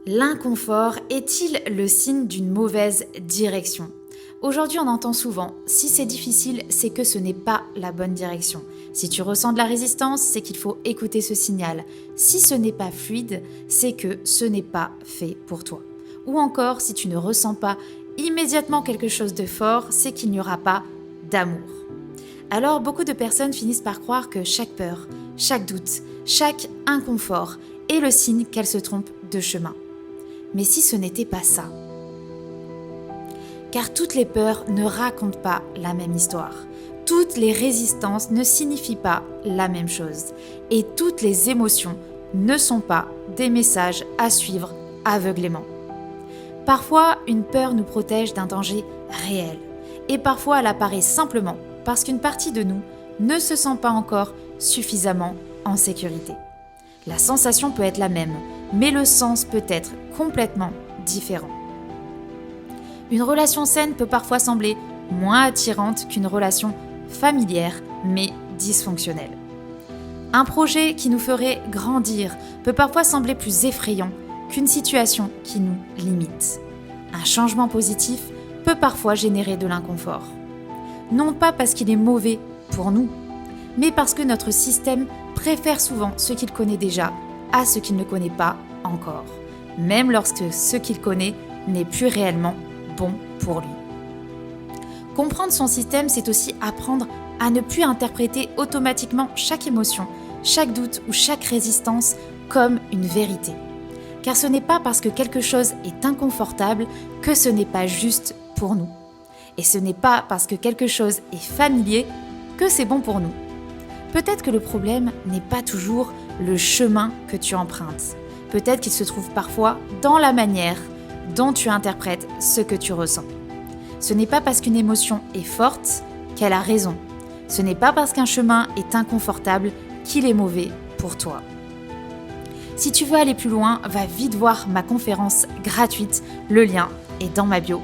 L'inconfort est-il le signe d'une mauvaise direction? Aujourd'hui, on entend souvent, si c'est difficile, c'est que ce n'est pas la bonne direction. Si tu ressens de la résistance, c'est qu'il faut écouter ce signal. Si ce n'est pas fluide, c'est que ce n'est pas fait pour toi. Ou encore, si tu ne ressens pas immédiatement quelque chose de fort, c'est qu'il n'y aura pas d'amour. Alors, beaucoup de personnes finissent par croire que chaque peur, chaque doute, chaque inconfort est le signe qu'elles se trompent de chemin. Mais si ce n'était pas ça? Car toutes les peurs ne racontent pas la même histoire. Toutes les résistances ne signifient pas la même chose. Et toutes les émotions ne sont pas des messages à suivre aveuglément. Parfois, une peur nous protège d'un danger réel. Et parfois, elle apparaît simplement parce qu'une partie de nous ne se sent pas encore suffisamment en sécurité. La sensation peut être la même, mais le sens peut être complètement différent. Une relation saine peut parfois sembler moins attirante qu'une relation familière, mais dysfonctionnelle. Un projet qui nous ferait grandir peut parfois sembler plus effrayant qu'une situation qui nous limite. Un changement positif peut parfois générer de l'inconfort. Non pas parce qu'il est mauvais pour nous, mais parce que notre système préfère souvent ce qu'il connaît déjà à ce qu'il ne connaît pas encore, même lorsque ce qu'il connaît n'est plus réellement bon pour lui. Comprendre son système, c'est aussi apprendre à ne plus interpréter automatiquement chaque émotion, chaque doute ou chaque résistance comme une vérité. Car ce n'est pas parce que quelque chose est inconfortable que ce n'est pas juste pour nous. Et ce n'est pas parce que quelque chose est familier que c'est bon pour nous. Peut-être que le problème n'est pas toujours le chemin que tu empruntes. Peut-être qu'il se trouve parfois dans la manière dont tu interprètes ce que tu ressens. Ce n'est pas parce qu'une émotion est forte qu'elle a raison. Ce n'est pas parce qu'un chemin est inconfortable qu'il est mauvais pour toi. Si tu veux aller plus loin, va vite voir ma conférence gratuite. Le lien est dans ma bio.